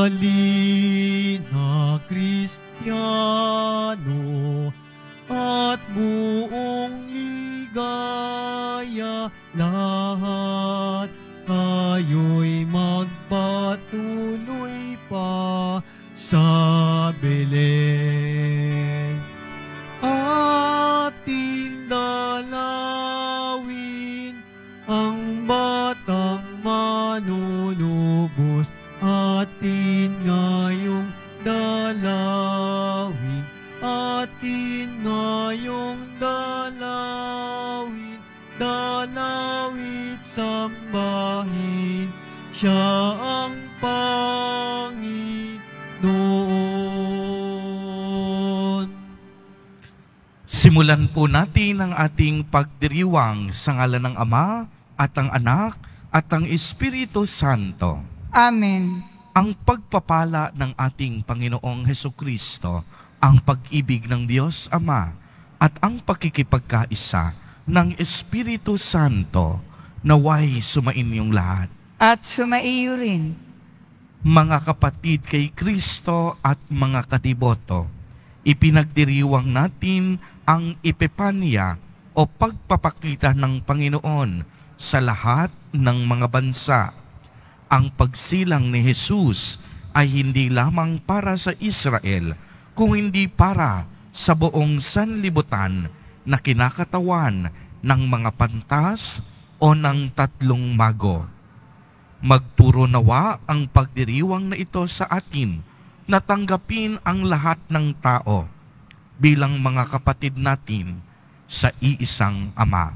halina Kristiyano at buong ligaya lahat, kayo'y magpatuloy pa sa Belen. Ating dalawin ang batang manunubos, atin ngayong dalawin, atin ngayong dalawin, dalawit sambahin, siya ang Panginoon. Simulan po natin ang ating pagdiriwang sa ngalan ng Ama at ang Anak at ang Espiritu Santo. Amen. Ang pagpapala ng ating Panginoong Hesukristo, ang pag-ibig ng Diyos Ama at ang pakikipagkaisa ng Espiritu Santo naway sumainyong lahat. At sumaiyo rin. Mga kapatid kay Kristo at mga katiboto, ipinagdiriwang natin ang Epipanya o pagpapakita ng Panginoon sa lahat ng mga bansa. Ang pagsilang ni Jesus ay hindi lamang para sa Israel, kung hindi para sa buong sanlibutan na kinakatawan ng mga pantas o ng tatlong mago. Magturo nawa ang pagdiriwang na ito sa atin na tanggapin ang lahat ng tao bilang mga kapatid natin sa iisang Ama.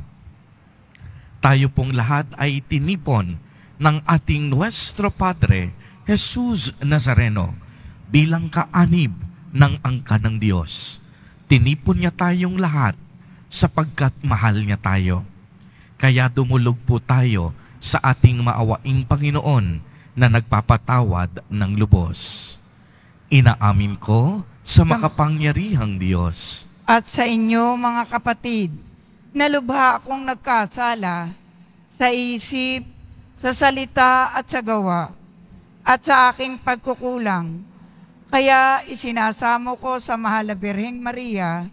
Tayo pong lahat ay tinipon ng ating Nuestro Padre, Jesus Nazareno, bilang kaanib ng angka ng Diyos. Tinipon niya tayong lahat sapagkat mahal niya tayo. Kaya dumulog po tayo sa ating maawaing Panginoon na nagpapatawad ng lubos. Inaamin ko sa makapangyarihang Diyos At sa inyo, mga kapatid, na lubha akong nagkasala sa isip, sa salita at sa gawa, at sa aking pagkukulang. Kaya isinasamo ko sa mahal na Birheng Maria,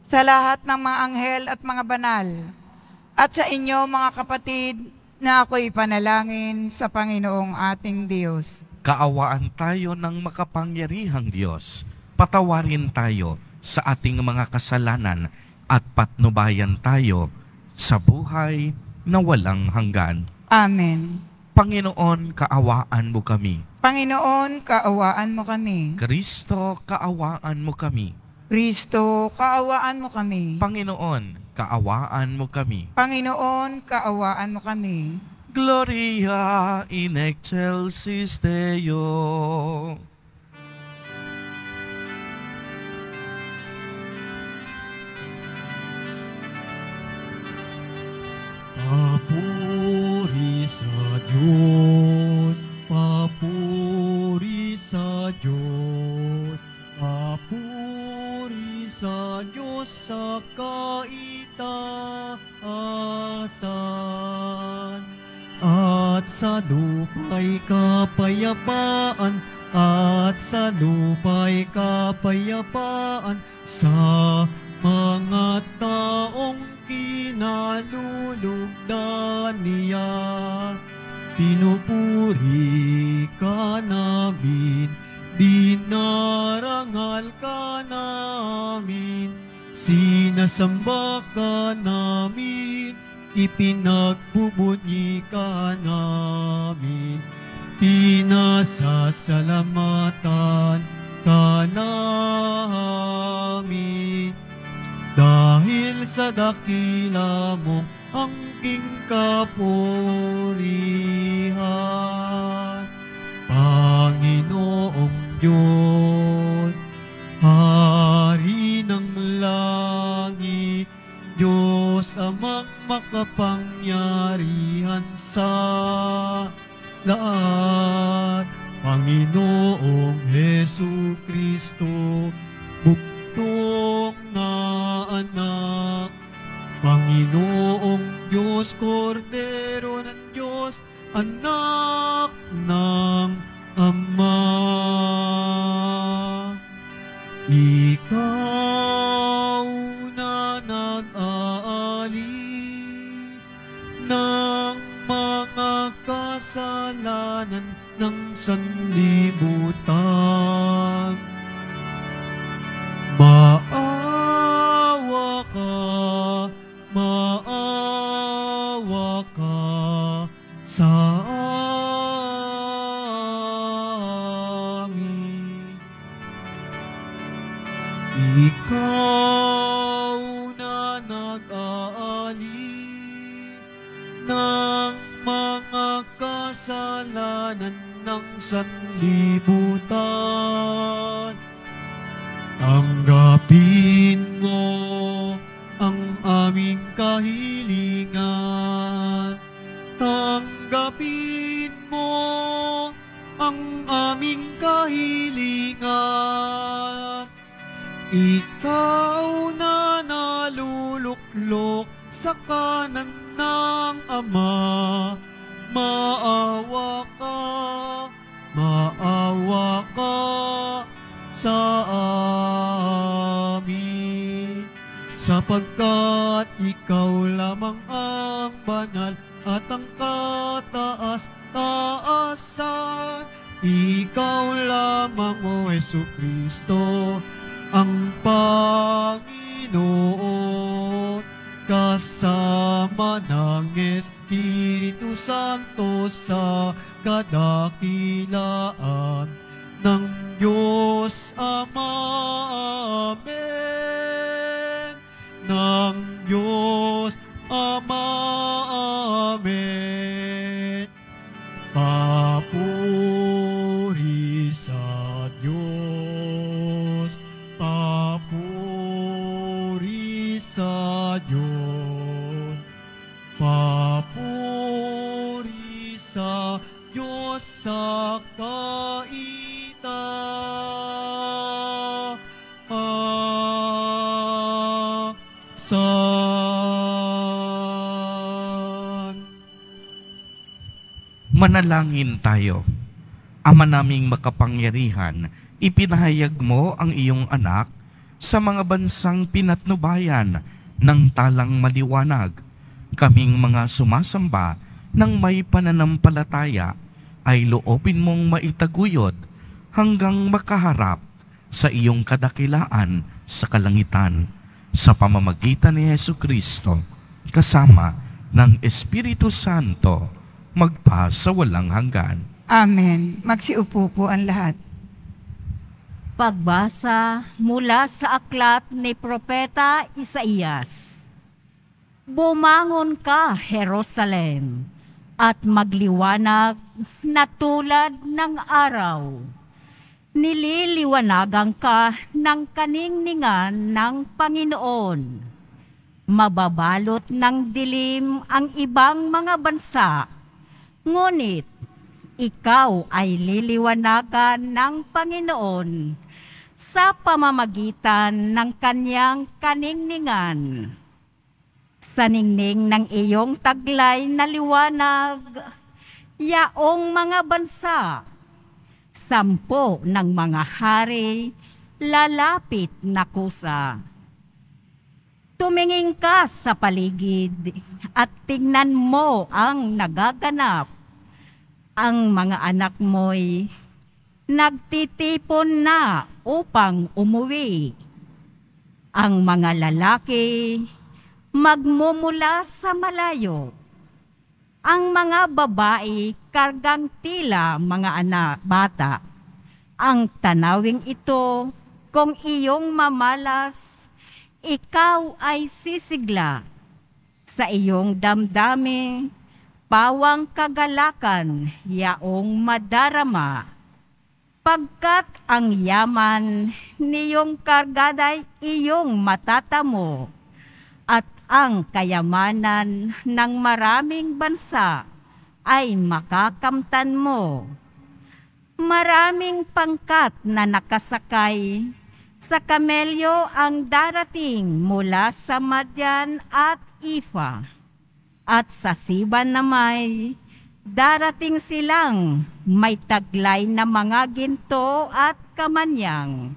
sa lahat ng mga anghel at mga banal, at sa inyo, mga kapatid, na ako'y panalangin sa Panginoong ating Diyos. Kaawaan tayo ng makapangyarihang Diyos. Patawarin tayo sa ating mga kasalanan at patnubayan tayo sa buhay na walang hanggan. Amen. Panginoon, kaawaan mo kami. Panginoon, kaawaan mo kami. Kristo, kaawaan mo kami. Kristo, kaawaan mo kami. Panginoon, kaawaan mo kami. Panginoon, kaawaan mo kami. Gloria in excelsis Deo. Papuri sa Diyos, papuri sa Diyos, papuri sa Diyos sa kaitaasan. At sa lupa'y kapayapaan, at sa lupa'y kapayapaan sa mga taong kinalulugdan niya. Pinupuri ka namin, dinarangal ka namin, sinasamba ka namin, ipinagbubunyi ka namin, pinasasalamatan ka namin. Dahil sa dakila mong angking kapurihan, Panginoong Diyos, Hari ng langit, Diyos amang makapangyarihan sa lahat, Panginoong Hesukristo, buktong na anak, Panginoong Diyos, Kordero ng Diyos, anak ng Ama. nag-aalis ng mga kasalanan ng sanlibutan. Maawa ka sa amin. Ikaw na nag-aalis ng mga kasalanan ng sanlibutan. Tanggapin mo ang aming kahilingan. Tanggapin mo ang aming kahilingan. Ikaw na naluluklok sa kanan ng Ama, maawa ka sa amin, sapagkat ikaw lamang ang banal at ang kataas-taasan. Ikaw lamang, O Jesucristo, ang Panginoon, kasama ng Espiritu Santo sa kadakilaan ng Diyos Ama. Amen. Ng Diyos Ama. Amen. Papuri sa Diyos. Papuri sa Diyos. Papuri sa Diyos sa Manalangin tayo. Ama naming makapangyarihan, ipinahayag mo ang iyong anak sa mga bansang pinatnubayan ng talang maliwanag. Kaming mga sumasamba ng may pananampalataya ay loobin mong maitaguyod hanggang makaharap sa iyong kadakilaan sa kalangitan sa pamamagitan ni Jesucristo kasama ng Espiritu Santo magpa sa walang hanggan. Amen. Magsiupo po ang lahat. Pagbasa mula sa aklat ni Propeta Isaías. Bumangon ka, Jerusalem, at magliwanag na tulad ng araw. Nililiwanagan ka ng kaningningan ng Panginoon. Mababalot ng dilim ang ibang mga bansa, ngunit ikaw ay liliwanagan ng Panginoon sa pamamagitan ng kanyang kaningningan. Sa ningning ng iyong taglay na liwanag, yaong mga bansa, 10 ng mga hari, lalapit na kusa. Tumingin ka sa paligid at tingnan mo ang nagaganap. Ang mga anak mo'y nagtitipon na upang umuwi. Ang mga lalaki magmumula sa malayo. Ang mga babae kargang tila mga anak bata. Ang tanawing ito, kung iyong mamalas, ikaw ay sisigla. Sa iyong damdamin, pawang kagalakan, yaong madarama. Pagkat ang yaman niyong kargaday iyong matatamo, at ang kayamanan ng maraming bansa ay makakamtan mo. Maraming pangkat na nakasakay sa kamelyo ang darating mula sa Madyan at Ifa. At sa Siban na may darating silang may taglay na mga ginto at kamanyang.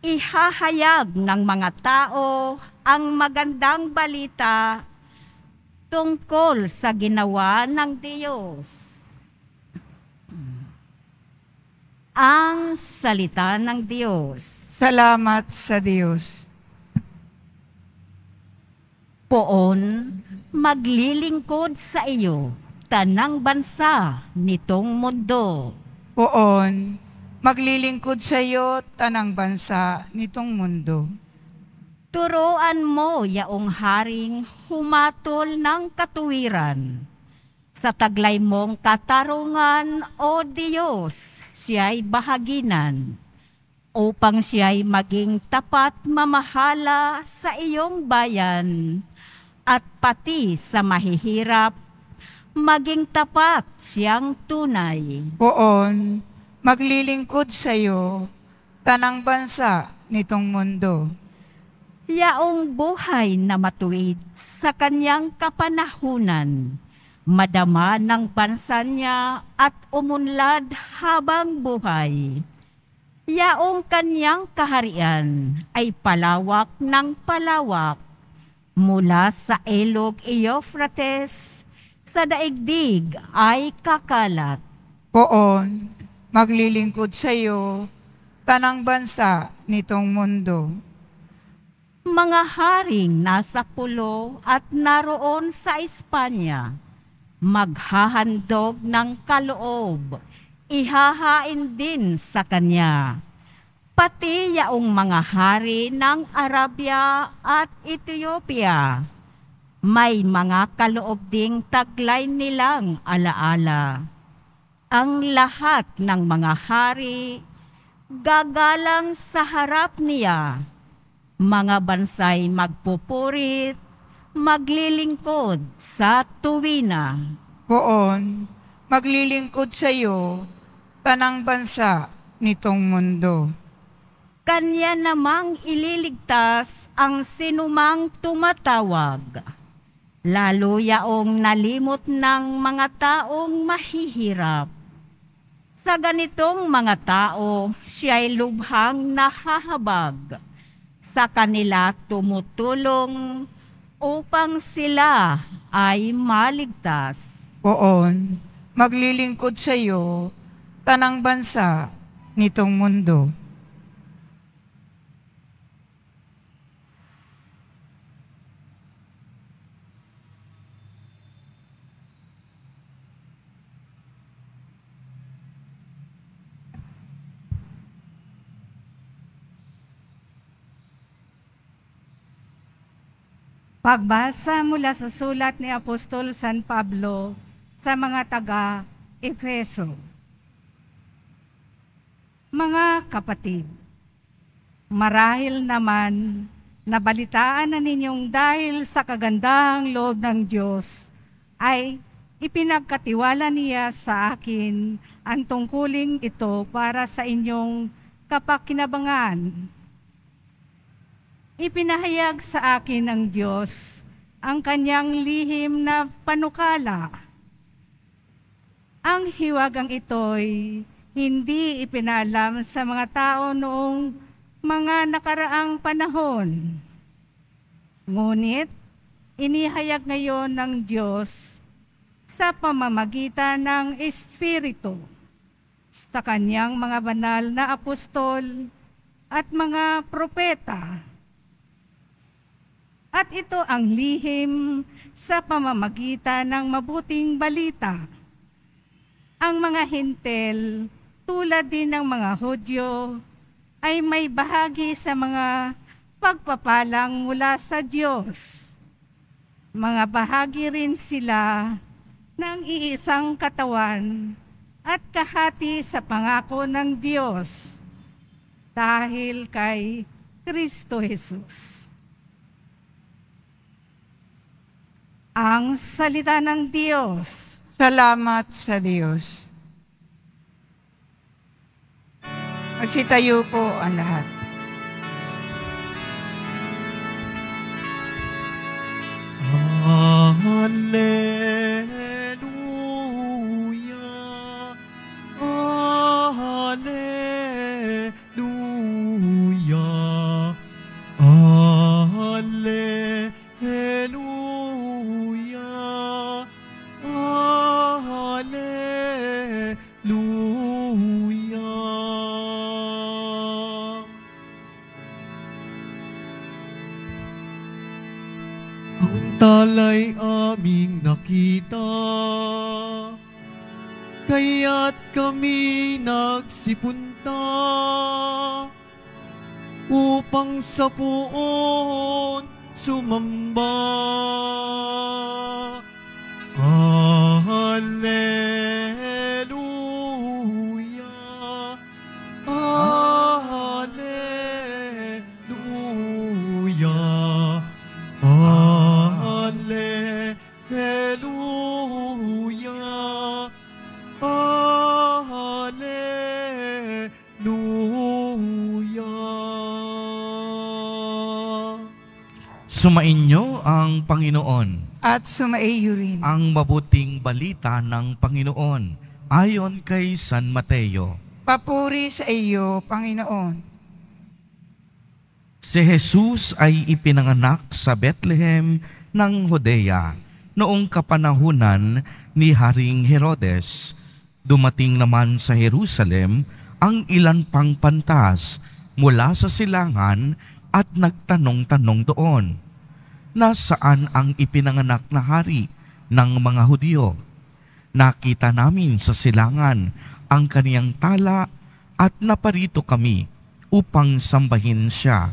Ihahayag ng mga tao ang magandang balita tungkol sa ginawa ng Diyos. Ang salita ng Diyos. Salamat sa Diyos. Poon, maglilingkod sa iyo, tanang bansa nitong mundo. Poon, maglilingkod sa iyo tanang bansa nitong mundo. Turuan mo yaong haring humatol ng katuwiran. Sa taglay mong katarungan, O Diyos, siya'y bahaginan, upang siya'y maging tapat mamahala sa iyong bayan, at pati sa mahihirap, maging tapat siyang tunay. Poon, maglilingkod sa iyo tanang bansa nitong mundo. Yaong buhay na matuwid sa kanyang kapanahunan, madama ng bansa niya at umunlad habang buhay. Yaong kanyang kaharian ay palawak ng palawak, mula sa ilog Euphrates, sa daigdig ay kakalat. Poon, maglilingkod sa iyo tanang bansa nitong mundo. Mga haring nasa pulo at naroon sa Espanya, maghahandog ng kaloob, ihahain din sa kanya. Pati yaong mga hari ng Arabia at Ethiopia, may mga kaloob ding taglay nilang alaala. Ang lahat ng mga hari gagalang sa harap niya. Mga bansay magpupurit, maglilingkod sa tuwina. Poon, maglilingkod sa iyo tanang bansa nitong mundo. Kanya namang ililigtas ang sinumang tumatawag, lalo yaong nalimot ng mga taong mahihirap. Sa ganitong mga tao, siya'y lubhang nahahabag. Sa kanila tumutulong upang sila ay maligtas. Poon, maglilingkod sa iyo tanang bansa nitong mundo. Pagbasa mula sa sulat ni Apostol San Pablo sa mga taga-Efeso. Mga kapatid, marahil naman nabalitaan na ninyong dahil sa kagandahang loob ng Diyos ay ipinagkatiwala niya sa akin ang tungkuling ito para sa inyong kapakinabangan. Ipinahayag sa akin ng Diyos ang kanyang lihim na panukala. Ang hiwagang ito'y hindi ipinalam sa mga tao noong mga nakaraang panahon. Ngunit, inihayag ngayon ng Diyos sa pamamagitan ng Espiritu sa kanyang mga banal na apostol at mga propeta. At ito ang lihim sa pamamagitan ng mabuting balita. Ang mga hintel, tulad din ng mga Hudyo, ay may bahagi sa mga pagpapalang mula sa Diyos. Mga bahagi rin sila ng iisang katawan at kahati sa pangako ng Diyos dahil kay Kristo Jesus. Ang salita ng Diyos. Salamat sa Diyos. Magsitayo po ang lahat. Alleluia, Alleluia, Alleluia. Ang talay aming nakita, kaya't kami nagsipunta upang sa puon sumamba. Alleluia, Alleluia, Alleluia, Alleluia. Sumainyo ang Panginoon. At sumaiyo rin. Ang mabuting balita ng Panginoon ayon kay San Mateo. Papuri sa iyo, Panginoon. Si Jesus ay ipinanganak sa Bethlehem ng Judea noong kapanahunan ni Haring Herodes. Dumating naman sa Jerusalem ang ilan pang pantas mula sa silangan at nagtanong-tanong doon, nasaan ang ipinanganak na hari ng mga Hudyo? Nakita namin sa silangan ang kaniyang tala at naparito kami upang sambahin siya.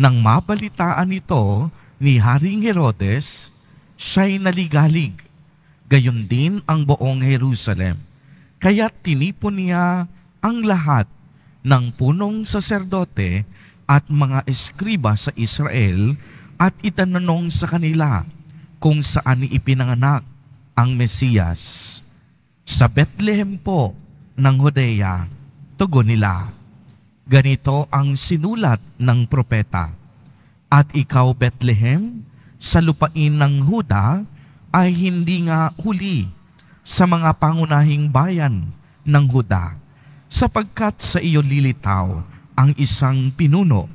Nang mabalitaan ito ni Haring Herodes, siya'y naligalig. Gayon din ang buong Jerusalem. Kaya tinipon niya ang lahat ng punong saserdote at mga eskriba sa Israel at itananong sa kanila kung saan ipinanganak ang Mesiyas. Sa Bethlehem po ng Judea, tugon nila, ganito ang sinulat ng propeta, at ikaw, Bethlehem, sa lupain ng Huda, ay hindi nga huli sa mga pangunahing bayan ng Huda, sapagkat sa iyo lilitaw ang isang pinuno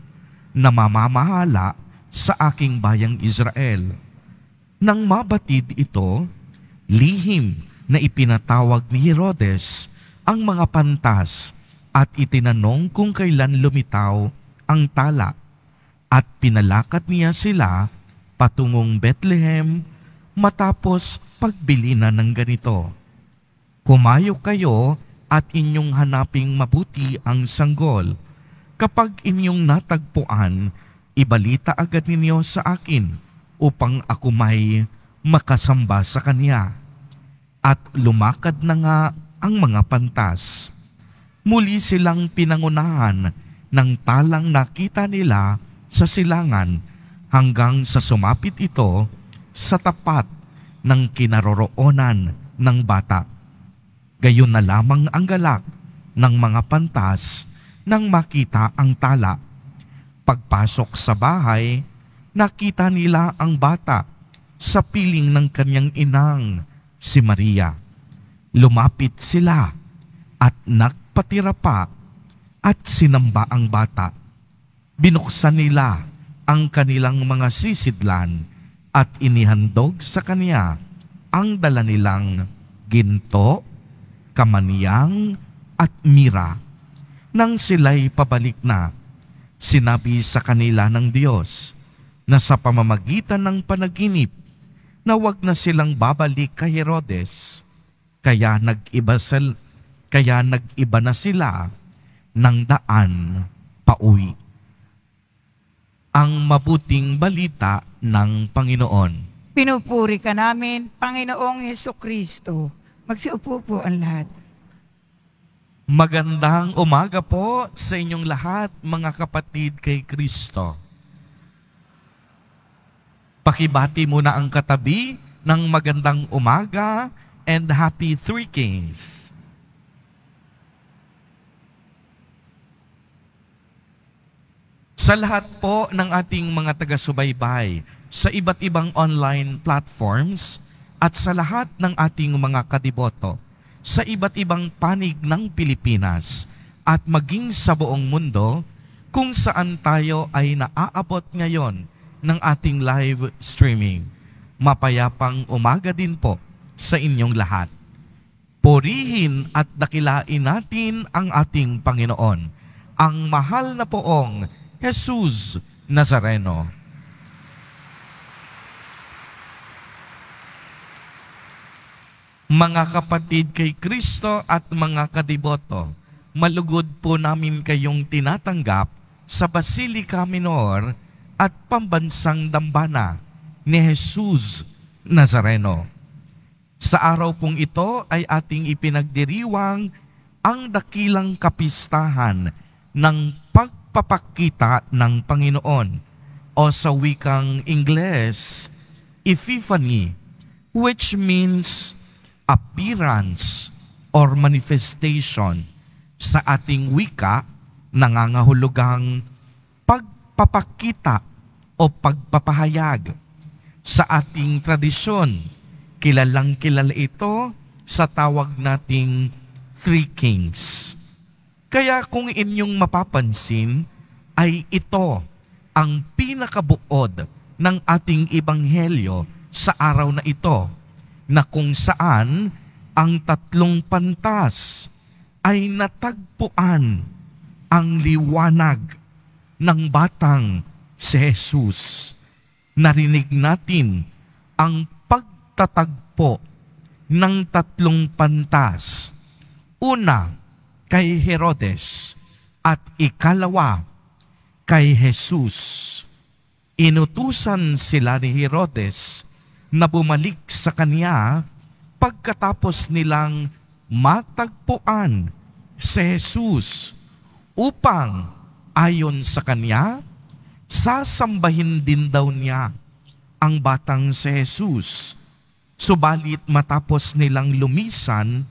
na mamamahala sa aking bayang Israel. Nang mabatid ito, lihim na ipinatawag ni Herodes ang mga pantas at itinanong kung kailan lumitaw ang tala, at pinalakat niya sila patungong Bethlehem matapos pagbili na ng ganito. Kumayo kayo at inyong hanaping mabuti ang sanggol. Kapag inyong natagpuan, ibalita agad ninyo sa akin upang ako may makasamba sa kanya. At lumakad na nga ang mga pantas. Muli silang pinangunahan ng talang nakita nila sa silangan hanggang sa sumapit ito sa tapat ng kinaroroonan ng bata. Gayon na lamang ang galak ng mga pantas nang makita ang tala. Pagpasok sa bahay, nakita nila ang bata sa piling ng kanyang inang, si Maria. Lumapit sila at nagpatira pa at sinamba ang bata. Binuksan nila ang kanilang mga sisidlan at inihandog sa kanya ang dala nilang ginto, kamaniyang at mira. Nang sila'y pabalik na, sinabi sa kanila ng Diyos na sa pamamagitan ng panaginip na wag na silang babalik kay Herodes, kaya nag-iba na sila ng daan pauwi. Ang mabuting balita ng Panginoon. Pinupuri ka namin, Panginoong Hesukristo. Magsiupo po ang lahat. Magandang umaga po sa inyong lahat, mga kapatid kay Kristo. Pakibati muna ang katabi ng magandang umaga and happy Three Kings. Sa lahat po ng ating mga taga-subaybay sa iba't ibang online platforms at sa lahat ng ating mga kadiboto sa iba't ibang panig ng Pilipinas at maging sa buong mundo kung saan tayo ay naaabot ngayon ng ating live streaming. Mapayapang umaga din po sa inyong lahat. Purihin at dakilain natin ang ating Panginoon, ang mahal na poong Jesus Nazareno. Mga kapatid kay Kristo at mga kadiboto, malugod po namin kayong tinatanggap sa Basilica Minor at Pambansang Dambana ni Jesus Nazareno. Sa araw pong ito ay ating ipinagdiriwang ang dakilang kapistahan ng pagpapakita ng Panginoon o sa wikang Ingles, Epiphany, which means appearance or manifestation. Sa ating wika, nangangahulugang pagpapakita o pagpapahayag. Sa ating tradisyon, kilalang kilala ito sa tawag nating Three Kings. Kaya kung inyong mapapansin, ay ito ang pinakabuod ng ating ebanghelyo sa araw na ito, na kung saan ang tatlong pantas ay natagpuan ang liwanag ng batang si Jesus. Narinig natin ang pagtatagpo ng tatlong pantas. Una, kay Herodes at ikalawa, kay Jesus. Inutusan sila ni Herodes na bumalik sa kanya pagkatapos nilang matagpuan si Jesus upang ayon sa kanya, sasambahin din daw niya ang batang si Jesus. Subalit matapos nilang lumisan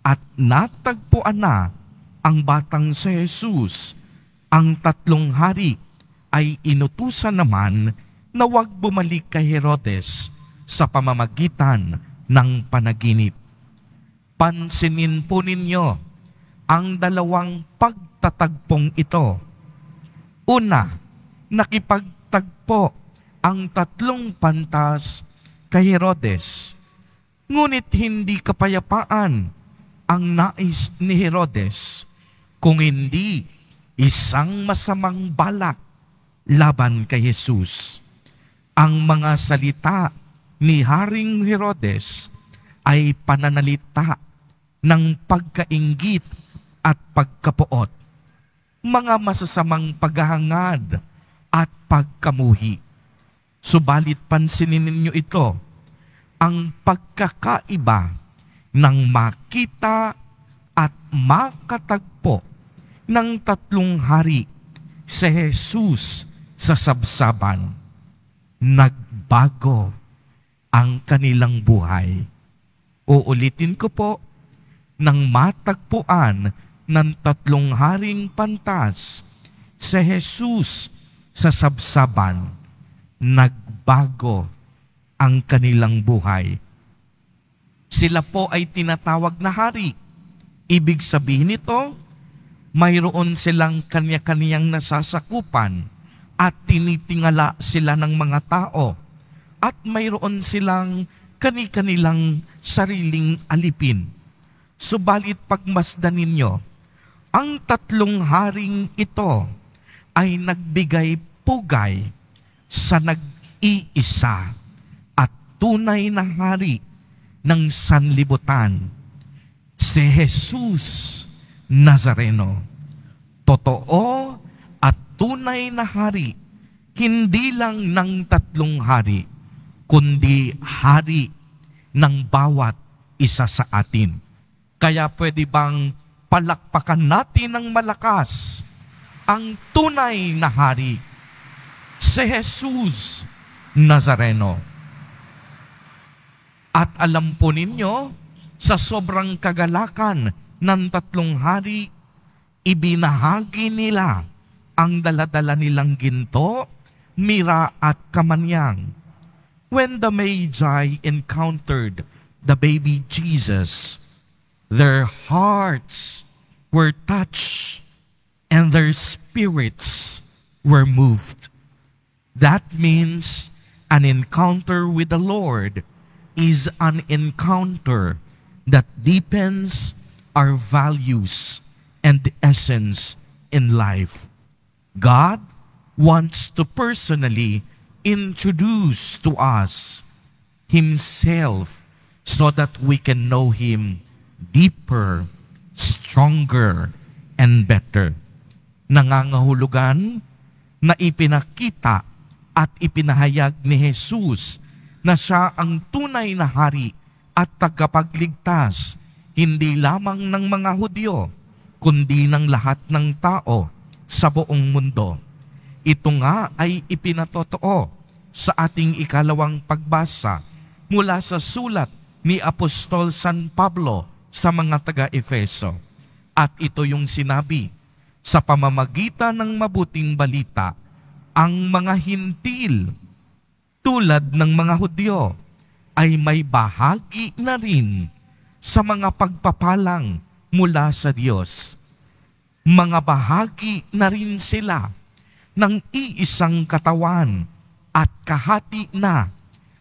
at natagpuan na ang batang si Jesus, ang tatlong hari ay inutusan naman na huwag bumalik kay Herodes sa pamamagitan ng panaginip. Pansinin po ninyo ang dalawang pagtatagpong ito. Una, nakipagtagpo ang tatlong pantas kay Herodes. Ngunit hindi kapayapaan ang nais ni Herodes, kung hindi isang masamang balak laban kay Jesus. Ang mga salita ni Haring Herodes ay pananalita ng pagkainggit at pagkapuot, mga masasamang paghahangad at pagkamuhi. Subalit pansinin ninyo ito, ang pagkakaiba ng makita at makatagpo ng tatlong hari si Jesus sa sabsaban. Nagbago ang kanilang buhay. Uulitin ko po, nang matagpuan ng tatlong haring pantas si Jesus sa sabsaban, nagbago ang kanilang buhay. Sila po ay tinatawag na hari. Ibig sabihin nito, mayroon silang kanya-kanyang nasasakupan at tinitingala sila ng mga tao at mayroon silang kani-kanilang sariling alipin. Subalit pagmasdan ninyo, ang tatlong haring ito ay nagbigay pugay sa nag-iisa at tunay na hari ng sanlibutan, si Jesus Nazareno. Totoo at tunay na hari, hindi lang ng tatlong hari, kundi hari ng bawat isa sa atin. Kaya pwede bang palakpakan natin ng malakas ang tunay na hari, si Jesus Nazareno. At alam po ninyo, sa sobrang kagalakan ng tatlong hari, ibinahagi nila ang daladala nilang ginto, mira at kamanyang. When the Magi encountered the baby Jesus, their hearts were touched and their spirits were moved. That means an encounter with the Lord is an encounter that deepens our values and essence in life. God wants to personally introduce to us Himself so that we can know Him deeper, stronger, and better. Nangangahulugan na ipinakita at ipinahayag ni Jesus na siya ang tunay na hari at tagapagligtas, hindi lamang ng mga Hudyo, kundi ng lahat ng tao sa buong mundo. Ito nga ay ipinatotoo sa ating ikalawang pagbasa mula sa sulat ni Apostol San Pablo sa mga taga-Efeso. At ito yung sinabi, sa pamamagitan ng mabuting balita, ang mga hintil tulad ng mga Hudyo ay may bahagi na rin sa mga pagpapalang mula sa Diyos. Mga bahagi na rin sila ng iisang katawan at kahati na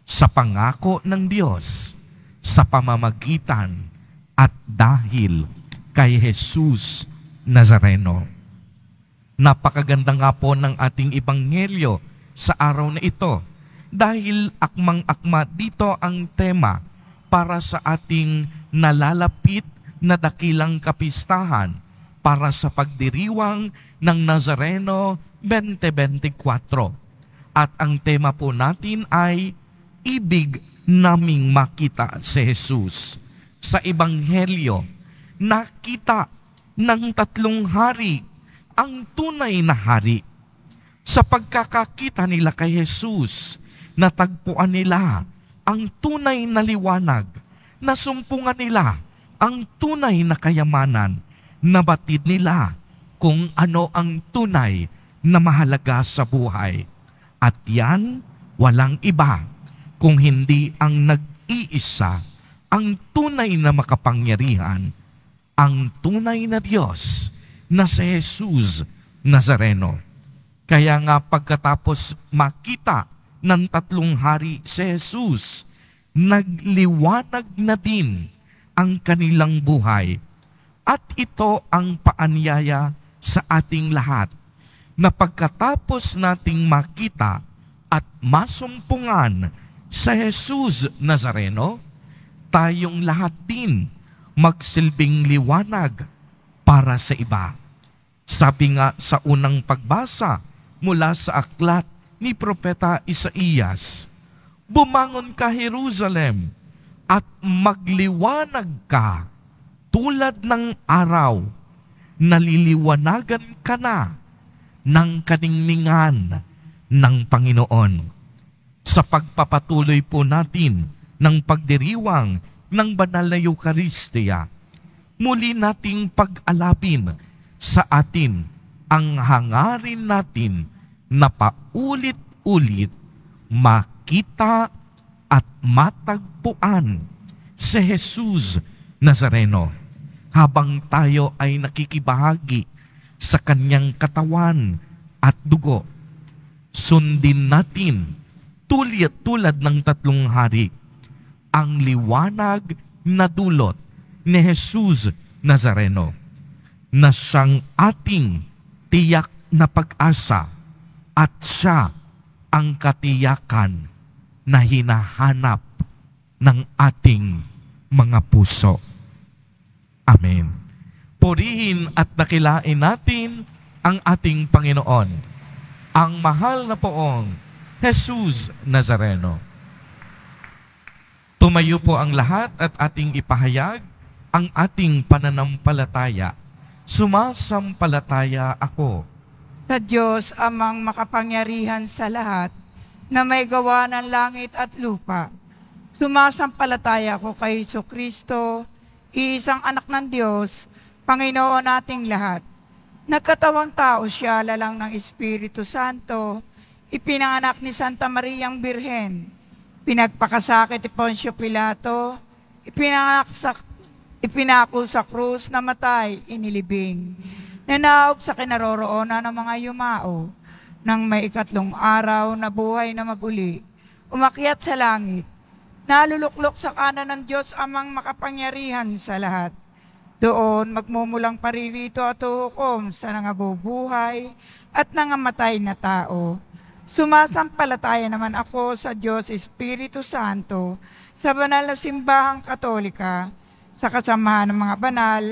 sa pangako ng Diyos sa pamamagitan at dahil kay Jesus Nazareno. Napakaganda nga po ng ating ebanghelyo sa araw na ito dahil akmang-akma dito ang tema para sa ating nalalapit na dakilang kapistahan para sa pagdiriwang ng Nazareno 2024. At ang tema po natin ay ibig naming makita si Jesus. Sa ebanghelyo, nakita ng tatlong hari ang tunay na hari. Sa pagkakakita nila kay Jesus, natagpuan nila ang tunay na liwanag, nasumpungan nila ang tunay na kayamanan, nabatid nila kung ano ang tunay na mahalaga sa buhay. At yan, walang iba kung hindi ang nag-iisa, ang tunay na makapangyarihan, ang tunay na Diyos na si Jesus Nazareno. Kaya nga pagkatapos makita ng tatlong hari si Jesus, nagliwanag na din ang kanilang buhay. At ito ang paanyaya sa ating lahat na pagkatapos nating makita at masumpungan sa Jesus Nazareno, tayong lahat din magsilbing liwanag para sa iba. Sabi nga sa unang pagbasa mula sa aklat ni Propeta Isaías, "Bumangon ka, Jerusalem, at magliwanag ka tulad ng araw, naliliwanagan ka na ng kaningningan ng Panginoon." Sa pagpapatuloy po natin ng pagdiriwang ng banal na Eucharistia, muli nating pag-alapin sa atin ang hangarin natin na paulit-ulit makita at matagpuan si Jesus Nazareno habang tayo ay nakikibahagi sa kanyang katawan at dugo. Sundin natin tulad ng tatlong hari ang liwanag na dulot ni Jesus Nazareno na siyang ating tiyak na pag-asa at siya ang katiyakan na hinahanap ng ating mga puso. Amen. Purihin at dakilain natin ang ating Panginoon, ang mahal na poong Jesus Nazareno. Tumayo po ang lahat at ating ipahayag ang ating pananampalataya. Sumasampalataya ako Sa Diyos amang makapangyarihan sa lahat, na may gawa ng langit at lupa. Sumasampalataya ko kay Jesucristo, iisang anak ng Diyos, Panginoon nating lahat. Nagkatawang tao siya, lalang ng Espiritu Santo, ipinanganak ni Santa Mariang Birhen, pinagpakasakit ni Poncio Pilato, ipinako sa krus, namatay, inilibing. Nanaog sa kinaroroonan ng mga yumao, nang may ikatlong araw na buhay na maguli, umakyat sa langit, naluluklok sa kanan ng Diyos amang makapangyarihan sa lahat. Doon magmumulang paririto at hukom sa nangabubuhay at nangamatay na tao. Sumasampalataya naman ako sa Diyos Espiritu Santo, sa banal na simbahang katolika, sa kasamahan ng mga banal,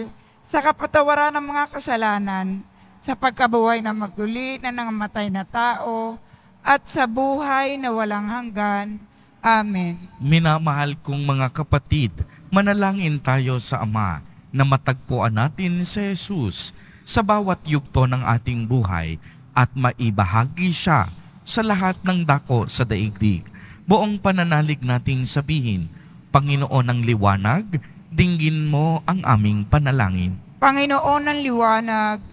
sa kapatawaran ng mga kasalanan, sa pagkabuhay na magduli na nangamatay na tao, at sa buhay na walang hanggan. Amen. Minamahal kong mga kapatid, manalangin tayo sa Ama na matagpuan natin si Jesus sa bawat yugto ng ating buhay at maibahagi siya sa lahat ng dako sa daigdig. Buong pananalig nating sabihin, Panginoon ng liwanag, dinggin mo ang aming panalangin. Panginoon ng liwanag,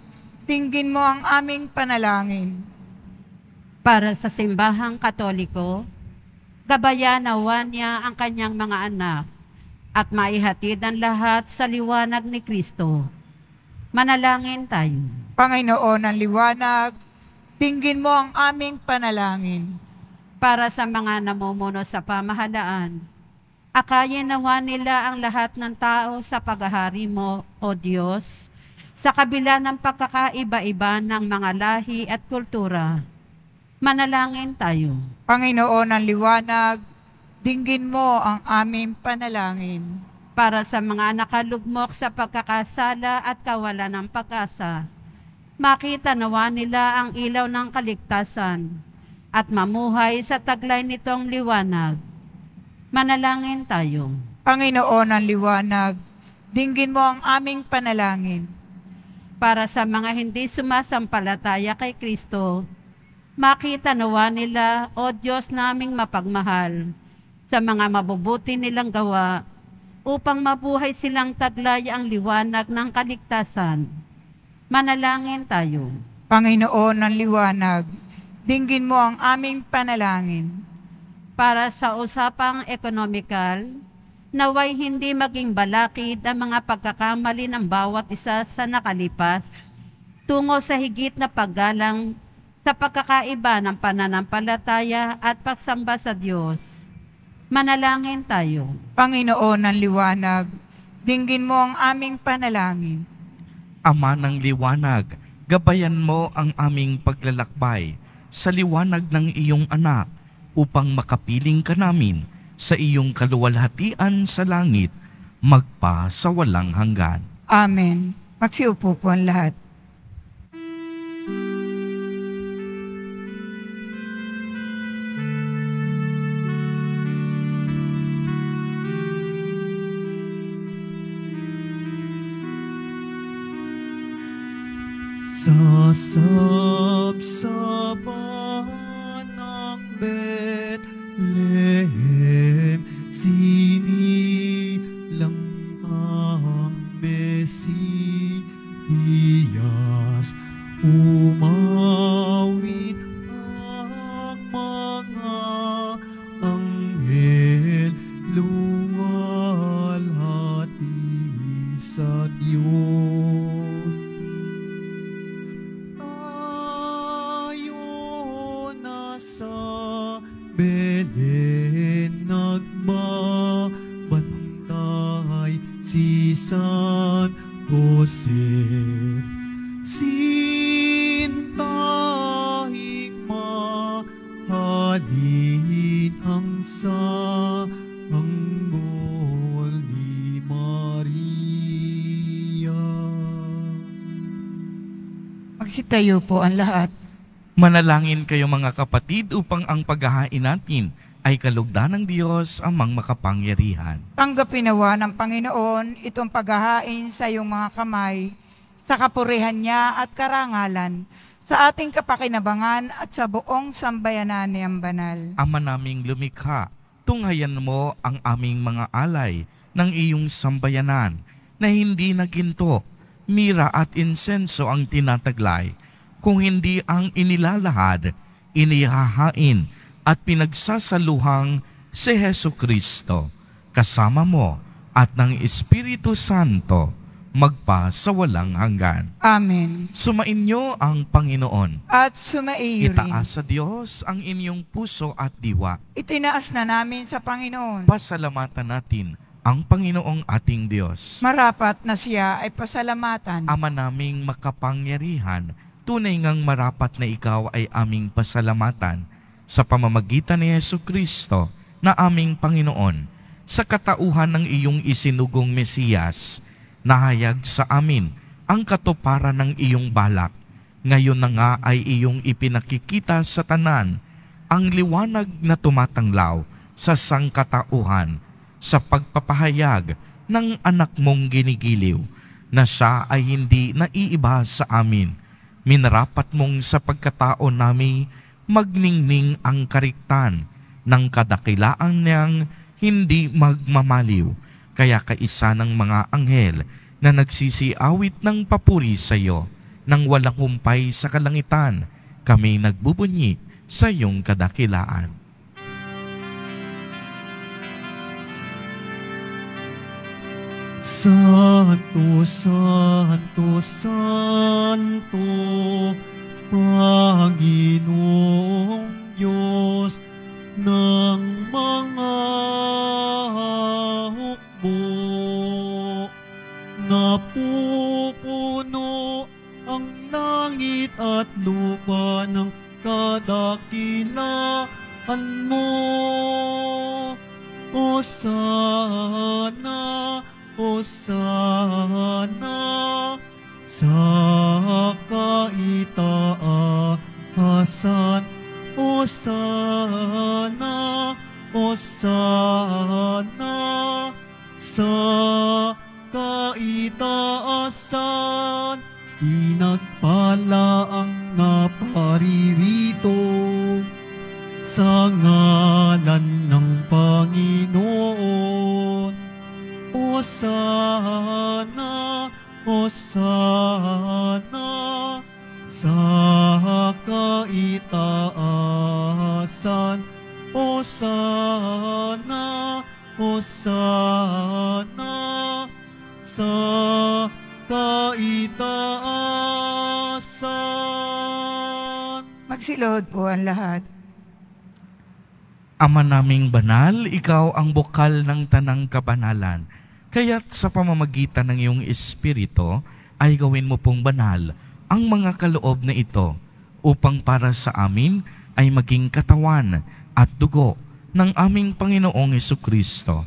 dinggin mo ang aming panalangin. Para sa simbahang katoliko, gabayan nawa niya ang kanyang mga anak at maihatid ang lahat sa liwanag ni Kristo. Manalangin tayo. Panginoon ng liwanag, dinggin mo ang aming panalangin. Para sa mga namumuno sa pamahalaan, akayin nawa nila ang lahat ng tao sa paghahari mo, O Diyos, sa kabila ng pagkakaiba-iba ng mga lahi at kultura. Manalangin tayo. Panginoon ng liwanag, dinggin mo ang aming panalangin. Para sa mga nakalugmok sa pagkakasala at kawalan ng pag-asa, makita nawa nila ang ilaw ng kaligtasan at mamuhay sa taglay nitong liwanag. Manalangin tayo. Panginoon ng liwanag, dinggin mo ang aming panalangin. Para sa mga hindi sumasampalataya kay Kristo, makita nawa nila, O Diyos naming mapagmahal, sa mga mabubuti nilang gawa, upang mabuhay silang taglay ang liwanag ng kaligtasan. Manalangin tayo. Panginoon ng liwanag, dinggin mo ang aming panalangin. Para sa usapang ekonomikal, naway hindi maging balakid ang mga pagkakamali ng bawat isa sa nakalipas, tungo sa higit na paggalang sa pagkakaiba ng pananampalataya at pagsamba sa Diyos. Manalangin tayo. Panginoon ng liwanag, dinggin mo ang aming panalangin. Ama ng liwanag, gabayan mo ang aming paglalakbay sa liwanag ng iyong anak upang makapiling ka namin sa iyong kaluwalhatian sa langit, magpa sa walang hanggan. Amen. Magsiupo po ang lahat. Sa sabsaban ng Bethlehem, sinilang ang Mesiyas. Umawit ang mga anghel, luwalhati sa Diyos. Belen nagbabantay si San Jose, sintahing mahalin ang sanggol ni Maria. Magsitayo po ang lahat. Manalangin kayo mga kapatid upang ang paghahain natin ay kalugdan ng Diyos amang makapangyarihan. Tanggapin nawa ng Panginoon itong paghahain sa iyong mga kamay, sa kapurihan niya at karangalan, sa ating kapakinabangan at sa buong sambayanan niyang banal. Ama naming lumikha, tunghayan mo ang aming mga alay ng iyong sambayanan na hindi na ginto, mira at insenso ang tinataglay, kung hindi ang inilalahad, inihahain at pinagsasaluhang si Jesucristo, kasama mo at ng Espiritu Santo, magpa sa walang hanggan. Amen. Sumainyo ang Panginoon. At sumaiyo rin. Itaas sa Diyos ang inyong puso at diwa. Itinaas na namin sa Panginoon. Pasalamatan natin ang Panginoong ating Diyos. Marapat na siya ay pasalamatan. Ama naming makapangyarihan, tunay ngang marapat na ikaw ay aming pasalamatan sa pamamagitan ni Jesucristo na aming Panginoon, sa katauhan ng iyong isinugong Mesiyas, nahayag sa amin ang katuparan ng iyong balak. Ngayon na nga ay iyong ipinakikita sa tanan ang liwanag na tumatanglaw sa sangkatauhan sa pagpapahayag ng anak mong ginigiliw, na siya ay hindi naiiba sa amin. Minarapat mong sa pagkatao nami magningning ang kariktan ng kadakilaan niyang hindi magmamaliw. Kaya kaisa ng mga anghel na nagsisiawit ng papuri sa iyo, nang walang humpay sa kalangitan, kami nagbubunyi sa iyong kadakilaan. Santo, Santo, Santo, Panginoong Diyos ng mga hukbo. Napupuno ang langit at lupa ng kadakilaan mo. Hosana, Hosana sa kaitaasan. Hosana, Hosana sa kaitaasan. Pinagpala ang naparirito sa ngalan ng Panginoon. Hosana, Hosana sa kaitaasan. Hosana, Hosana sa kaitaasan. Magsilod po ang lahat. Ama naming banal, ikaw ang bukal ng tanang kabanalan. Kaya't sa pamamagitan ng iyong Espiritu ay gawin mo pong banal ang mga kaloob na ito, upang para sa amin ay maging katawan at dugo ng aming Panginoong Jesucristo.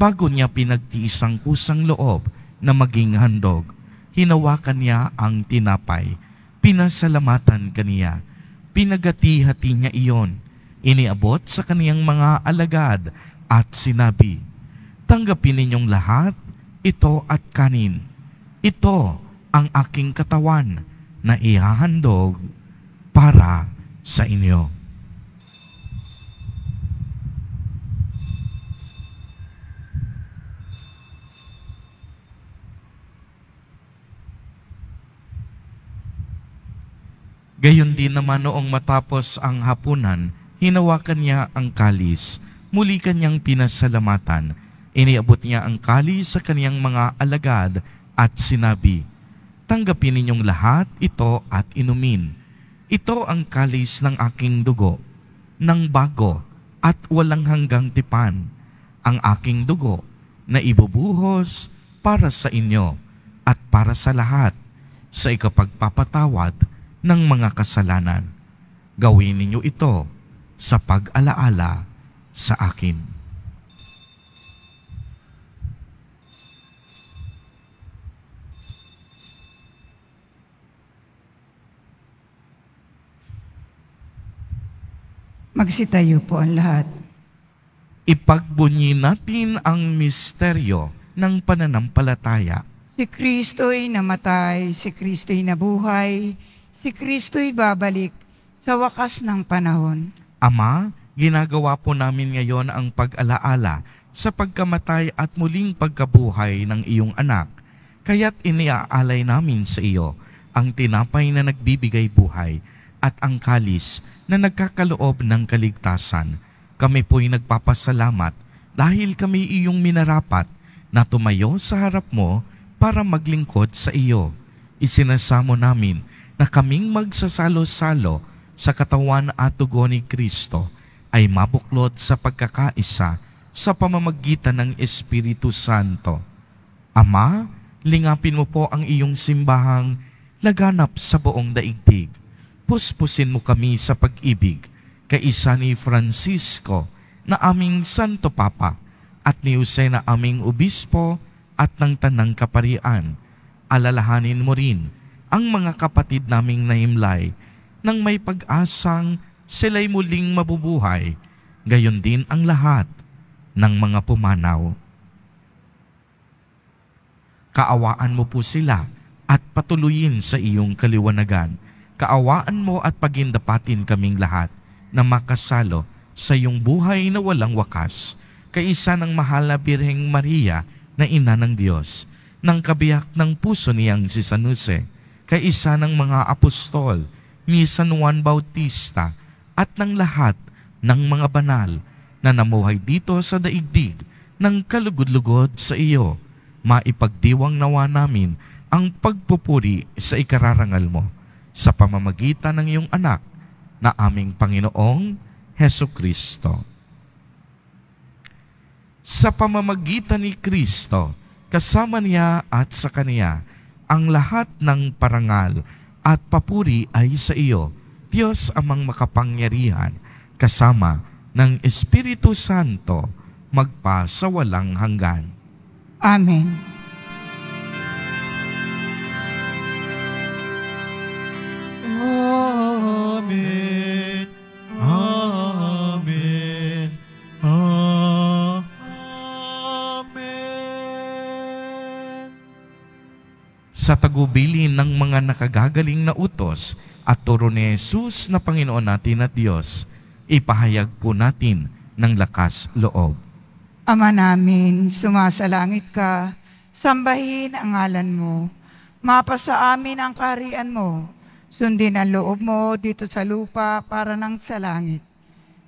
Bago niya pinagtiis ang kusang loob na maging handog, hinawakan niya ang tinapay, pinasalamatan kaniya, pinagati-hati niya iyon, iniabot sa kaniyang mga alagad at sinabi, "Tanggapin ninyong lahat ito at kanin. Ito ang aking katawan na ihahandog para sa inyo." Gayon din naman noong matapos ang hapunan, hinawakan niya ang kalis, muli kanyang pinasalamatan, iniabot niya ang kalis sa kaniyang mga alagad at sinabi, "Tanggapin ninyong lahat ito at inumin. Ito ang kalis ng aking dugo, ng bago at walang hanggang tipan, ang aking dugo na ibubuhos para sa inyo at para sa lahat sa ikapagpapatawad ng mga kasalanan. Gawin ninyo ito sa pag-alaala sa akin." Magsitayo po ang lahat. Ipagbunyi natin ang misteryo ng pananampalataya. Si Kristo'y namatay, si Kristo'y nabuhay, si Kristo'y babalik sa wakas ng panahon. Ama, ginagawa po namin ngayon ang pag-alaala sa pagkamatay at muling pagkabuhay ng iyong anak. Kaya't iniaalay namin sa iyo ang tinapay na nagbibigay buhay at ang kalis na nagkakaloob ng kaligtasan. Kami po'y nagpapasalamat dahil kami iyong minarapat na tumayo sa harap mo para maglingkod sa iyo. Isinasamo namin na kaming magsasalo-salo sa katawan at dugo ni Kristo ay mabuklod sa pagkakaisa sa pamamagitan ng Espiritu Santo. Ama, lingapin mo po ang iyong simbahang laganap sa buong daigdig. Puspusin mo kami sa pag-ibig, kaisa ni Francisco na aming Santo Papa, at ni Jose na aming Obispo at ng Tanang Kaparian. Alalahanin mo rin ang mga kapatid naming naimlay nang may pag-asang sila'y muling mabubuhay, gayon din ang lahat ng mga pumanaw. Kaawaan mo po sila at patuloyin sa iyong kaliwanagan. Kaawaan mo at pagindapatin kaming lahat na makasalo sa iyong buhay na walang wakas, kaisa ng mahal na Birheng Maria na ina ng Diyos, ng kabiyak ng puso niyang si San Jose, kaisa ng mga apostol ni San Juan Bautista, at ng lahat ng mga banal na namuhay dito sa daigdig ng kalugod-lugod sa iyo. Maipagdiwang nawa namin ang pagpupuri sa ikararangal mo sa pamamagitan ng iyong anak na aming Panginoong Hesukristo. Sa pamamagitan ni Kristo, kasama niya at sa Kaniya, ang lahat ng parangal at papuri ay sa iyo, Diyos amang makapangyarihan, kasama ng Espiritu Santo, magpa sa walang hanggan. Amen. Amen. Amen. Amen. Sa tagubilin ng mga nakagagaling na utos at turo ni Jesus na Panginoon natin at Diyos, ipahayag po natin ng lakas loob. Ama namin, sumasalangit ka, sambahin ang ngalan mo. Mapasa amin ang kaharian mo. Sundin ang loob mo dito sa lupa para nang sa langit.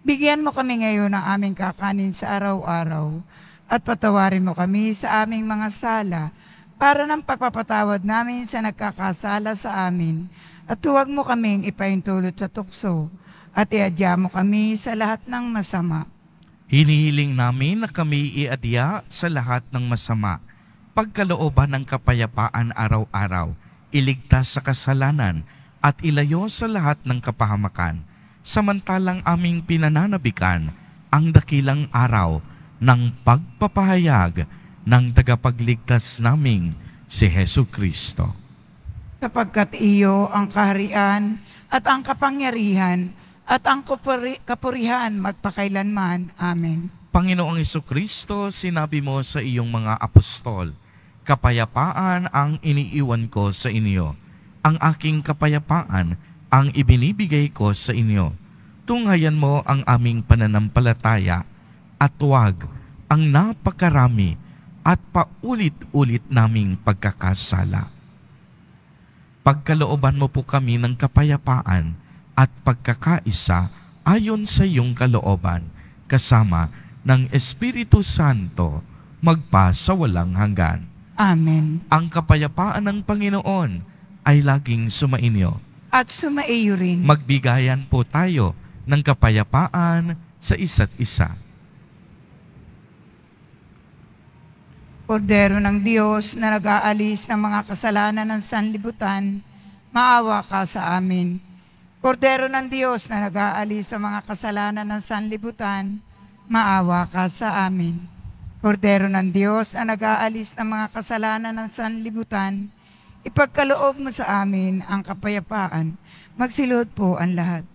Bigyan mo kami ngayon ng aming kakanin sa araw-araw at patawarin mo kami sa aming mga sala para ng pagpapatawad namin sa nagkakasala sa amin. At huwag mo kaming ipaintulot sa tukso at iadya mo kami sa lahat ng masama. Hinihiling namin na kami iadya sa lahat ng masama, pagkalooban ng kapayapaan araw-araw, iligtas sa kasalanan, at ilayo sa lahat ng kapahamakan, samantalang aming pinananabikan ang dakilang araw ng pagpapahayag ng tagapagligtas naming si Hesukristo. Sapagkat iyo ang kaharian at ang kapangyarihan at ang kapurihan magpakailanman. Amen. Panginoong Hesukristo, sinabi mo sa iyong mga apostol, kapayapaan ang iniiwan ko sa inyo. Ang aking kapayapaan ang ibinibigay ko sa inyo. Tunghayan mo ang aming pananampalataya at huwag ang napakarami at paulit-ulit naming pagkakasala. Pagkalooban mo po kami ng kapayapaan at pagkakaisa ayon sa iyong kalooban, kasama ng Espiritu Santo, magpa sa walang hanggan. Amen. Ang kapayapaan ng Panginoon ay laging sumainyo. At sumaiyo rin. Magbigayan po tayo ng kapayapaan sa isa't isa. Kordero ng Diyos na nag-aalis ng mga kasalanan ng sanlibutan, maawa ka sa amin. Kordero ng Diyos na nag-aalis ng mga kasalanan ng sanlibutan, maawa ka sa amin. Kordero ng Diyos na nag-aalis ng mga kasalanan ng sanlibutan, ipagkaloob mo sa amin ang kapayapaan. Magsilod po ang lahat.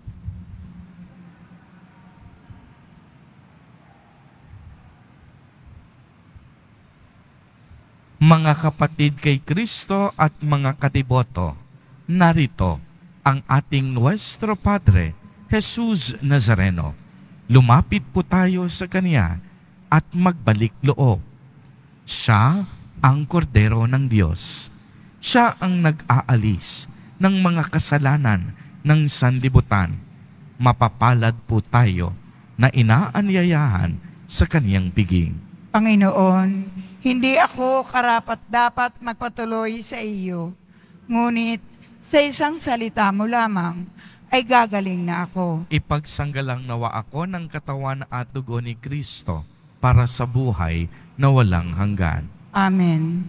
Mga kapatid kay Kristo at mga katiboto, narito ang ating Nuestro Padre, Jesus Nazareno. Lumapit po tayo sa Kanya at magbalik loob. Siya ang kordero ng Diyos. Siya ang nag-aalis ng mga kasalanan ng sanlibutan. Mapapalad po tayo na inaanyayahan sa Kaniyang piging. Panginoon, hindi ako karapat-dapat magpatuloy sa iyo, ngunit sa isang salita mo lamang ay gagaling na ako. Ipagsanggalang nawa ako ng katawan at dugo ni Kristo para sa buhay na walang hanggan. Amen.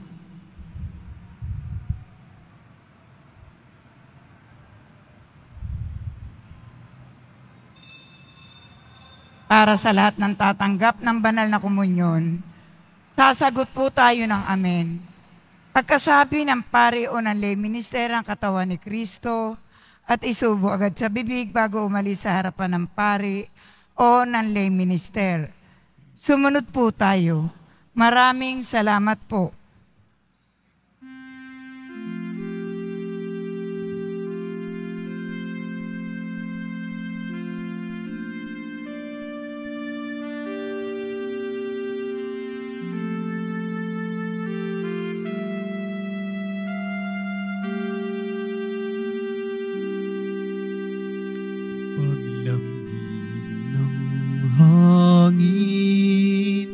para sa lahat ng tatanggap ng banal na komunyon, sasagot po tayo ng amen. Pagkasabi ng pari o ng lay minister ang katawan ni Kristo at isubo agad sa bibig bago umalis sa harapan ng pari o ng lay minister. Sumunod po tayo. Maraming salamat po. Paglamig ng hangin,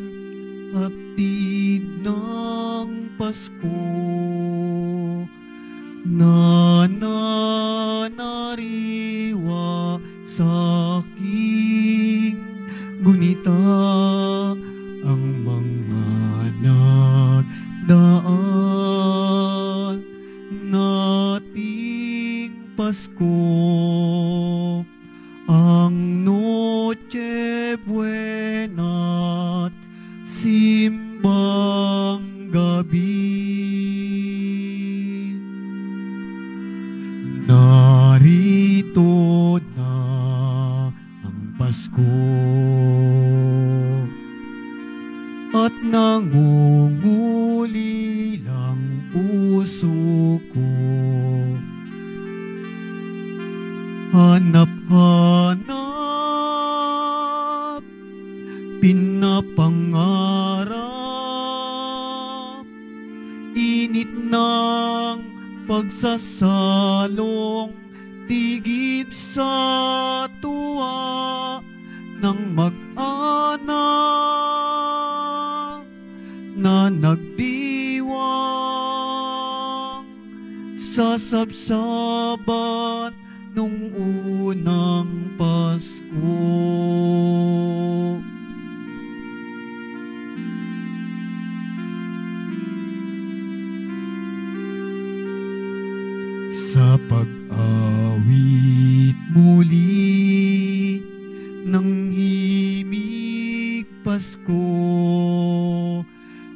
hatid ng Pasko, nananariwa sa aking gunita ang mga nagdaan nating Pasko. Ang Noche Buena't simbang gabi, narito na ang Pasko at nangunguli lang puso ko. Hanap-hanap, pinapangarap, init ng pagsasalong, tigib sa tuwa ng mag-anak na nagdiwang sa sabsaban nung unang Pasko. Sa pag-awit muli ng himig Pasko,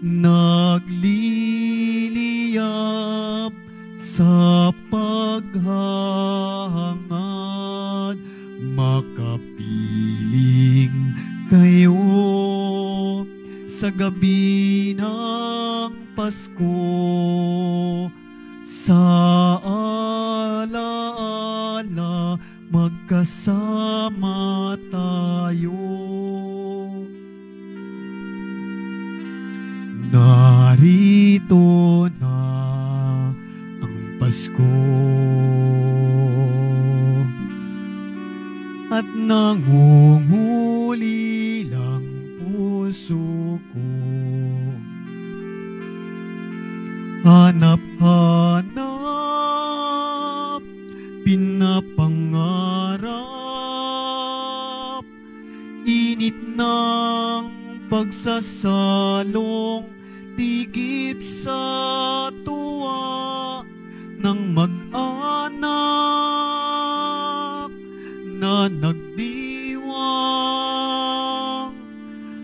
nagliliyap sa paghahangad, makapiling kayo sa gabi ng Pasko, sa alaala magkasama tayo. Narito na Pasko at nangunguli lang puso ko. Hanap-hanap, pinapangarap, init ng pagsasalong, tigip sa tuwa ng mag-anak na nagdiwang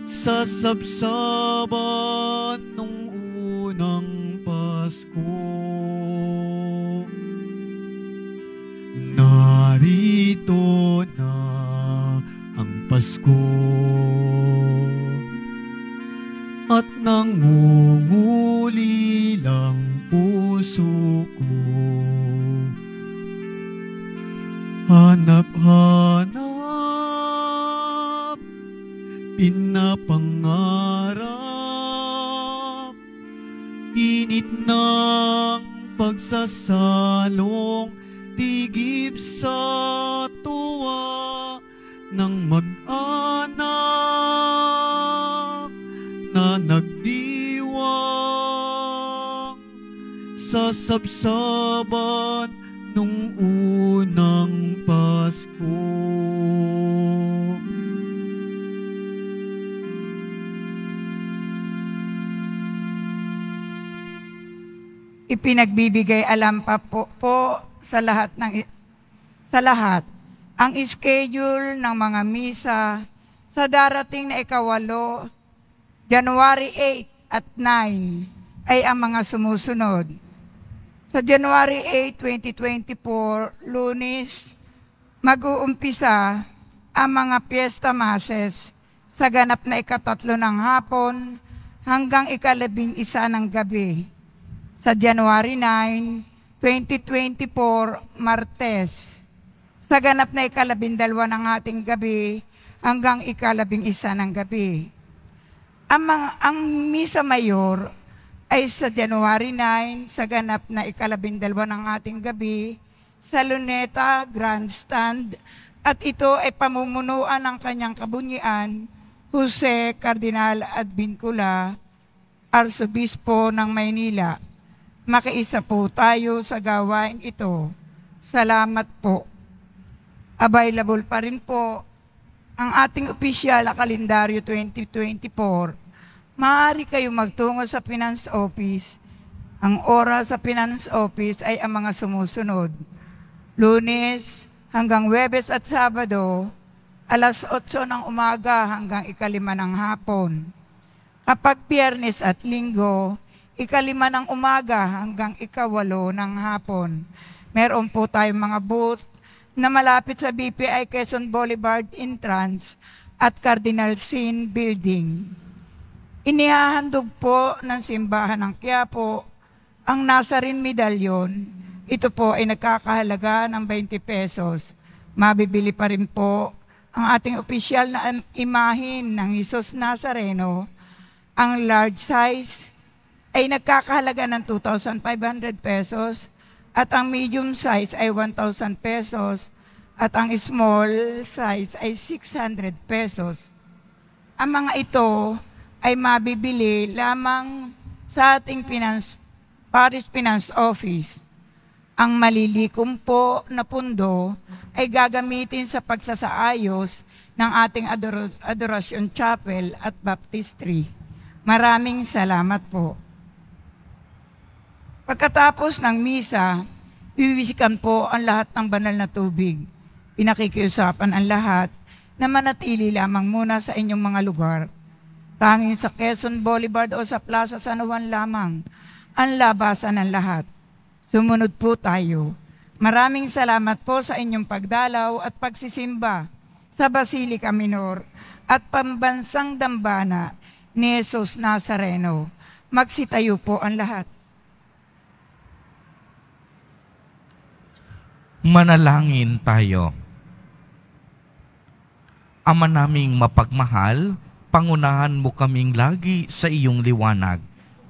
sa sabsaban nung unang Pasko. Narito na ang Pasko at nangunguli lang puso ko. Hanap-hanap, pinapangarap, init ng pagsasalong, tigib sa tuwa ng mag-anak na nagdiwang sa sabsaban nung unang Pasko. Ipinagbibigay alam pa po sa lahat ang schedule ng mga misa Sa darating na ikawalo, January 8 at 9 ay ang mga sumusunod. Sa January 8, 2024, Lunes, mag-uumpisa ang mga Fiesta Masses sa ganap na ikatatlo ng hapon hanggang ika-11 ng gabi. Sa January 9, 2024, Martes, sa ganap na ika-12 ng ating gabi hanggang ika-11 ng gabi. Ang Misa Mayor ay sa January 9 sa ganap na ika-12 ng ating gabi sa Luneta Grandstand at ito ay pamumunuan ng kanyang kabunyian, Jose Cardinal Advincula, Arsobispo ng Maynila. Makiisa po tayo sa gawain ito. Salamat po. Available pa rin po ang ating opisyal na kalendaryo 2024. Maaari kayo magtungo sa Finance Office. Ang oras sa Finance Office ay ang mga sumusunod. Lunes hanggang Huwebes at Sabado, alas 8 ng umaga hanggang ika-5 ng hapon. Kapag Biyernes at Linggo, ika-5 ng umaga hanggang ika-8 ng hapon. Meron po tayong mga booth na malapit sa BPI Quezon Boulevard entrance at Cardinal Sin Building. Inihahandog po ng Simbahan ng Quiapo ang Nazarene Medallion. Ito po ay nagkakahalaga ng 20 pesos. Mabibili pa rin po ang ating opisyal na imahin ng Jesus Nazareno. Ang large size ay nagkakahalaga ng 2,500 pesos at ang medium size ay 1,000 pesos at ang small size ay 600 pesos. Ang mga ito ay mabibili lamang sa ating Paris Finance Office. Ang malilikom po na pundo ay gagamitin sa pagsasaayos ng ating Adoration Chapel at Baptistry. Maraming salamat po. Pagkatapos ng misa, wiwisikan po ang lahat ng banal na tubig. Pinakikiusapan ang lahat na manatili lamang muna sa inyong mga lugar. Tanging sa Quezon Boulevard o sa Plaza San Juan lamang ang labasan ng lahat. Sumunod po tayo. Maraming salamat po sa inyong pagdalaw at pagsisimba sa Basilica Minor at Pambansang Dambana ni Jesus Nazareno. Magsitayo po ang lahat. Manalangin tayo. Ama naming mapagmahal, pangunahan mo kaming lagi sa iyong liwanag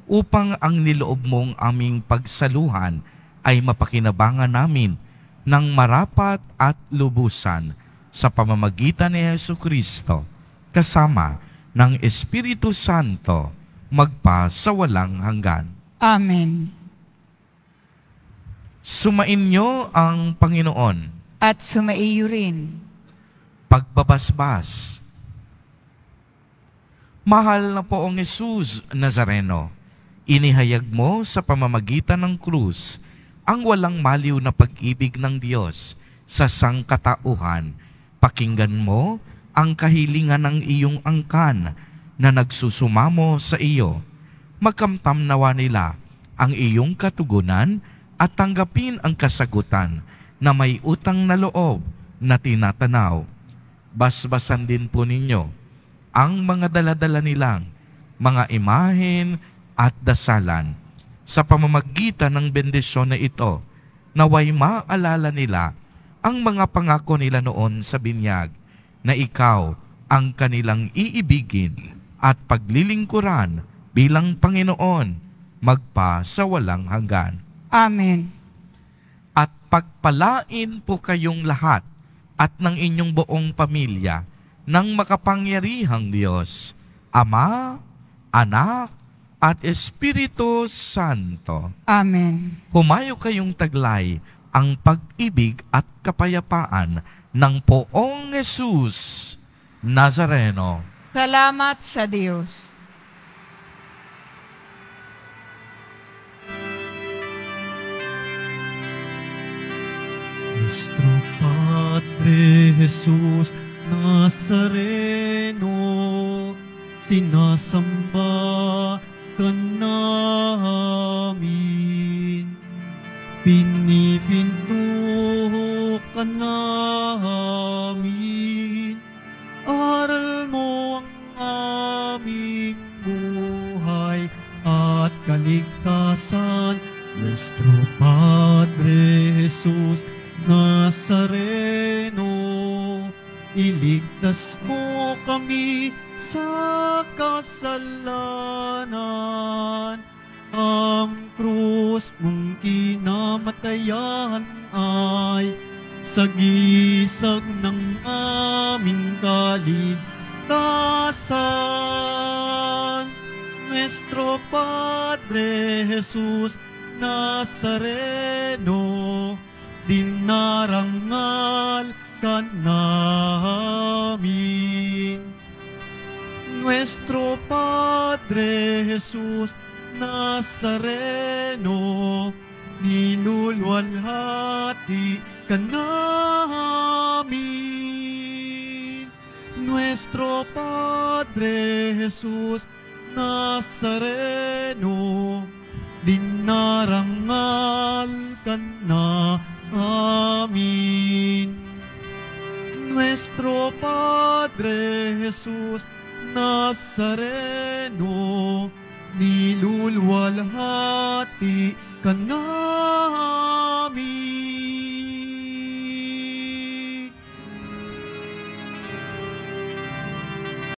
upang ang niloob mong aming pagsaluhan ay mapakinabangan namin ng marapat at lubusan sa pamamagitan ni Jesucristo kasama ng Espiritu Santo magpa sa walang hanggan. Amen. Sumainyo ang Panginoon. At sumaiyo rin. Pagbabasbas. Mahal na poong Jesus Nazareno, inihayag mo sa pamamagitan ng krus ang walang maliw na pag-ibig ng Diyos sa sangkatauhan. Pakinggan mo ang kahilingan ng iyong angkan na nagsusumamo sa iyo. Magkamtam nawa nila ang iyong katugunan at tanggapin ang kasagutan na may utang na loob na tinatanaw. Basbasan din po ninyo ang mga daladala nilang mga imahen at dasalan. Sa pamamagitan ng bendisyon na ito, naway maalala nila ang mga pangako nila noon sa binyag na ikaw ang kanilang iibigin at paglilingkuran bilang Panginoon magpa sa walang hanggan. Amen. At pagpalain po kayong lahat at ng inyong buong pamilya ng makapangyarihang Diyos, Ama, Anak, at Espiritu Santo. Amen. Humayo kayong taglay ang pag-ibig at kapayapaan ng poong Jesus Nazareno. Salamat sa Diyos. Nuestro Padre Jesús, Nazareno, sinasamba ka namin. Pinipinto ka namin. Aral mo ang aming buhay at kaligtasan. Nuestro Padre Jesus Nazareno, iligtas mo kami sa kasalanan. Ang krus mong kinamatayan ay sagisag ng aming kaligtasan. Nuestro Padre Jesus Nazareno, dinarangal ka namin. Nuestro Padre Jesus Nazareno, niluluwalhati ka namin. Nuestro Padre Jesus Nazareno, dinarangal ka namin. Nuestro Padre Jesus Nazareno, niluluwalhati ka namin.